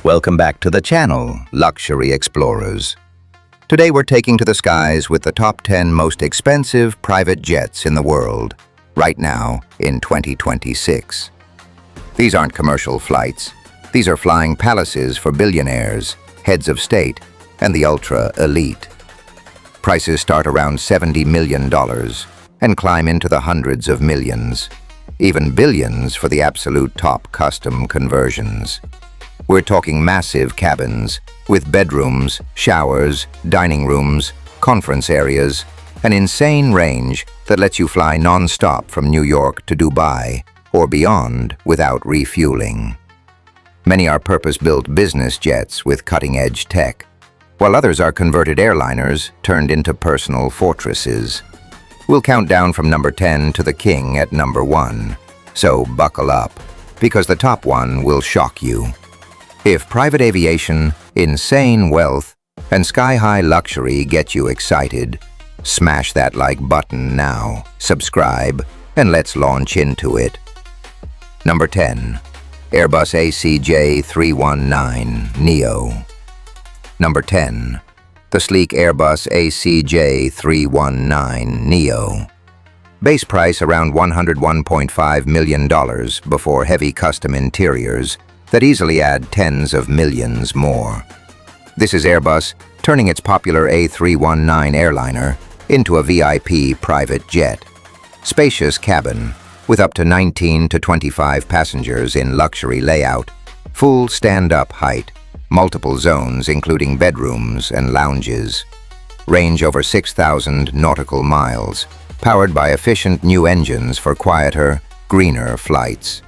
welcome back to the channel, Luxury Explorers. Today we're taking to the skies with the top 10 most expensive private jets in the world, right now in 2026. These aren't commercial flights. These are flying palaces for billionaires, heads of state, and the ultra-elite. Prices start around $70 million and climb into the hundreds of millions, even billions for the absolute top custom conversions. We're talking massive cabins with bedrooms, showers, dining rooms, conference areas, an insane range that lets you fly non-stop from New York to Dubai or beyond without refueling. Many are purpose-built business jets with cutting-edge tech, while others are converted airliners turned into personal fortresses. We'll count down from number 10 to the king at number 1, so buckle up, because the top one will shock you. If private aviation, insane wealth, and sky-high luxury get you excited, smash that like button now, subscribe, and let's launch into it. Number 10. Airbus ACJ319neo. Number 10. The sleek Airbus ACJ319neo. Base price around $101.5 million before heavy custom interiors that easily add tens of millions more. This is Airbus turning its popular A319 airliner into a VIP private jet. Spacious cabin with up to 19 to 25 passengers in luxury layout, full stand-up height, multiple zones including bedrooms and lounges. Range over 6,000 nautical miles, powered by efficient new engines for quieter, greener flights.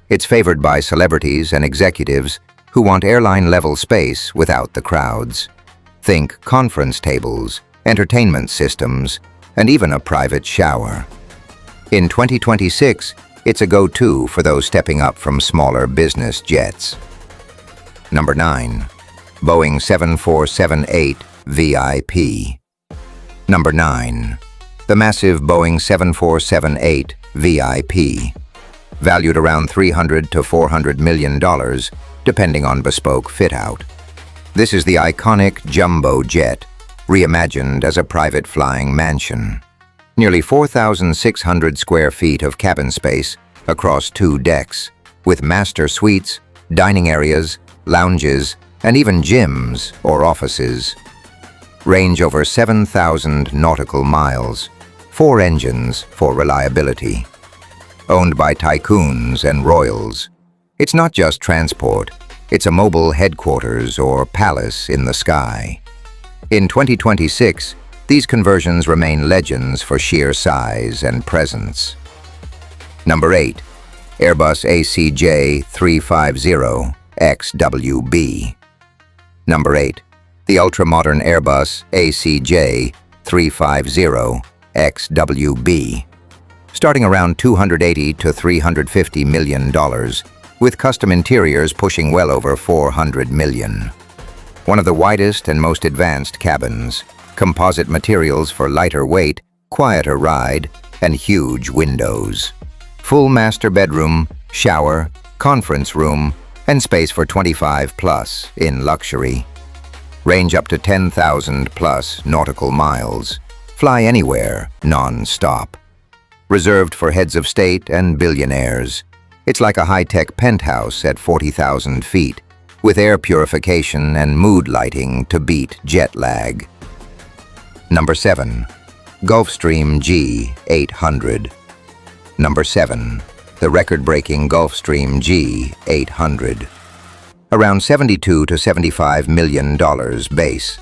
It's favored by celebrities and executives who want airline-level space without the crowds. Think conference tables, entertainment systems, and even a private shower. In 2026, it's a go-to for those stepping up from smaller business jets. Number 9. Boeing 747-8 VIP. Number 9. The massive Boeing 747-8 VIP. Valued around $300 to $400 million, depending on bespoke fit-out. This is the iconic jumbo jet, reimagined as a private flying mansion. Nearly 4,600 square feet of cabin space across 2 decks, with master suites, dining areas, lounges, and even gyms or offices. Range over 7,000 nautical miles, 4 engines for reliability. Owned by tycoons and royals. It's not just transport, it's a mobile headquarters or palace in the sky. In 2026, these conversions remain legends for sheer size and presence. Number 8. Airbus ACJ350 XWB. Number 8. The ultra-modern Airbus ACJ350 XWB. Starting around $280 to $350 million, with custom interiors pushing well over $400 million. One of the widest and most advanced cabins, composite materials for lighter weight, quieter ride, and huge windows. Full master bedroom, shower, conference room, and space for 25 plus in luxury. Range up to 10,000 plus nautical miles. Fly anywhere, non-stop. Reserved for heads of state and billionaires. It's like a high-tech penthouse at 40,000 feet, with air purification and mood lighting to beat jet lag. Number 7. Gulfstream G800. Number 7. The record-breaking Gulfstream G800. Around $72 to $75 million base.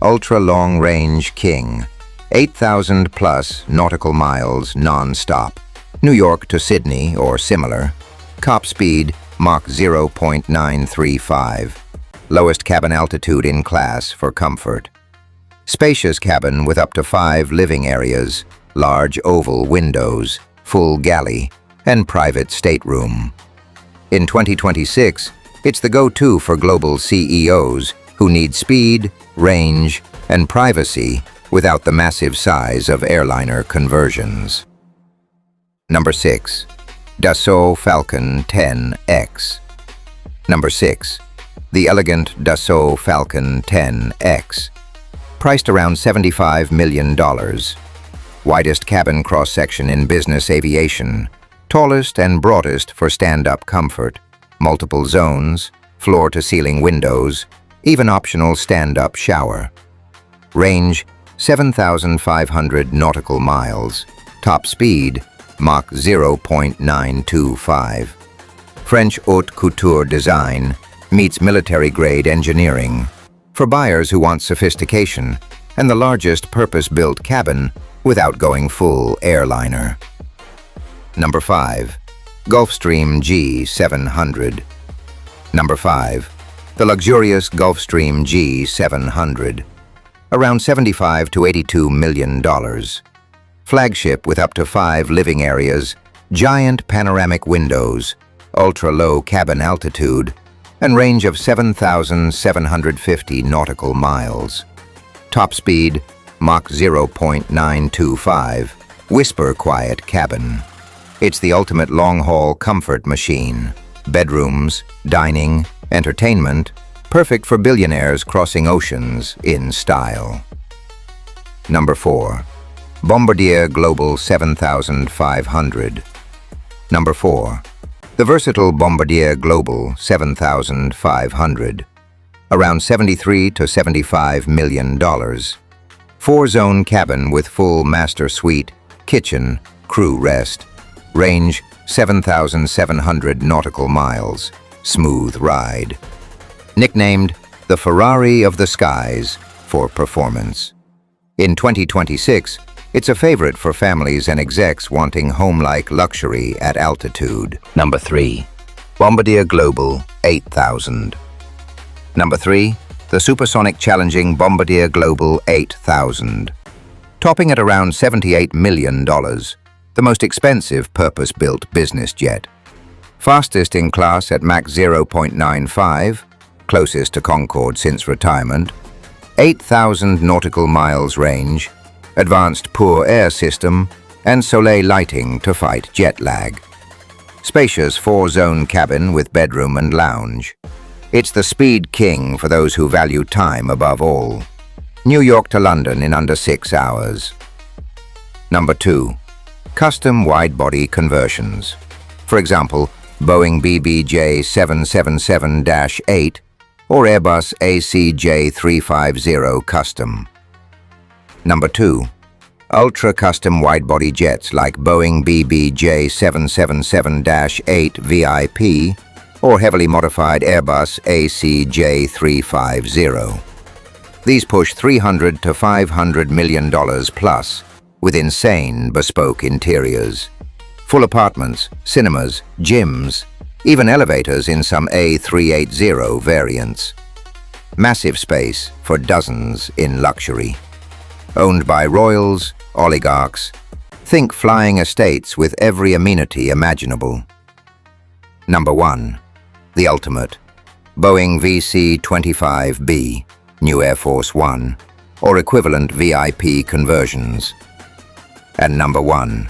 Ultra-long-range king. 8,000 plus nautical miles non-stop. New York to Sydney or similar. Top speed Mach 0.935. Lowest cabin altitude in class for comfort. Spacious cabin with up to 5 living areas, large oval windows, full galley, and private stateroom. In 2026, it's the go-to for global CEOs who need speed, range, and privacy without the massive size of airliner conversions. Number 6. Dassault Falcon 10X. Number 6. the elegant Dassault Falcon 10X, priced around $75 million. Widest cabin cross-section in business aviation, tallest and broadest for stand-up comfort, multiple zones, floor-to-ceiling windows, even optional stand-up shower. Range, 7,500 nautical miles. Top speed, Mach 0.925. French haute couture design meets military-grade engineering for buyers who want sophistication and the largest purpose-built cabin without going full airliner. Number 5. Gulfstream G700. Number 5. The luxurious Gulfstream G700. Around $75 to $82 million. Flagship with up to 5 living areas, giant panoramic windows, ultra-low cabin altitude, and range of 7,750 nautical miles. Top speed, Mach 0.925, whisper-quiet cabin. It's the ultimate long-haul comfort machine. Bedrooms, dining, entertainment, perfect for billionaires crossing oceans in style. Number 4. Bombardier Global 7500. Number 4. The versatile Bombardier Global 7500. Around $73 to $75 million. 4-zone cabin with full master suite, kitchen, crew rest. Range, 7,700 nautical miles. Smooth ride. Nicknamed the Ferrari of the skies for performance. In 2026, it's a favorite for families and execs wanting home-like luxury at altitude. Number 3. Bombardier Global 8000. Number 3. The supersonic challenging Bombardier Global 8000. Topping at around $78 million, the most expensive purpose-built business jet. Fastest in class at Mach 0.95, closest to Concorde since retirement. 8,000 nautical miles range, advanced pour air system, and soleil lighting to fight jet lag. Spacious 4-zone cabin with bedroom and lounge. It's the speed king for those who value time above all. New York to London in under 6 hours. Number 2. Custom wide-body conversions. For example, Boeing BBJ777-8 or Airbus ACJ350 Custom. Number 2. Ultra-custom wide-body jets like Boeing BBJ777-8 VIP or heavily modified Airbus ACJ350. These push $300 to $500 million plus with insane bespoke interiors. Full apartments, cinemas, gyms, even elevators in some A380 variants. Massive space for dozens in luxury. Owned by royals, oligarchs. Think flying estates with every amenity imaginable. Number 1. The ultimate. Boeing VC-25B, New Air Force One, or equivalent VIP conversions. And number 1.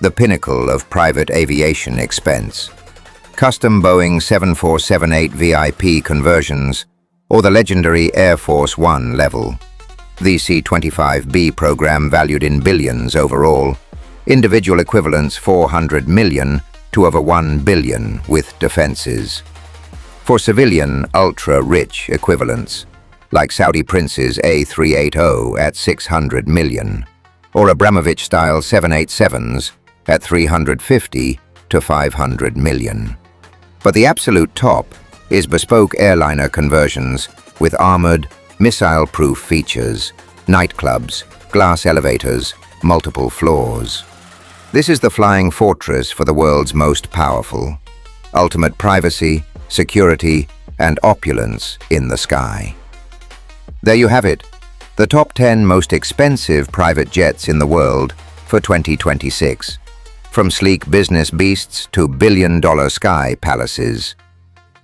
The pinnacle of private aviation expense. Custom Boeing 7478 VIP conversions, or the legendary Air Force One level. The C-25B program valued in billions overall, individual equivalents 400 million to over 1 billion with defenses. For civilian ultra-rich equivalents, like Saudi Prince's A380 at 600 million, or Abramovich-style 787s at 350 to 500 million. But the absolute top is bespoke airliner conversions with armored, missile-proof features, nightclubs, glass elevators, multiple floors. This is the flying fortress for the world's most powerful. Ultimate privacy, security, and opulence in the sky. There you have it, the top 10 most expensive private jets in the world for 2026. From sleek business beasts to billion-dollar sky palaces.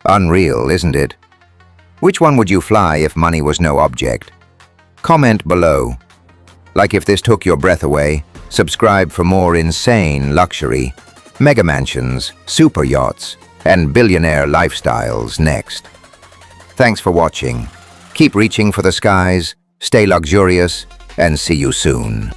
Unreal, isn't it? Which one would you fly if money was no object? Comment below. Like if this took your breath away, subscribe for more insane luxury, mega mansions, super yachts, and billionaire lifestyles next. Thanks for watching. Keep reaching for the skies, stay luxurious, and see you soon.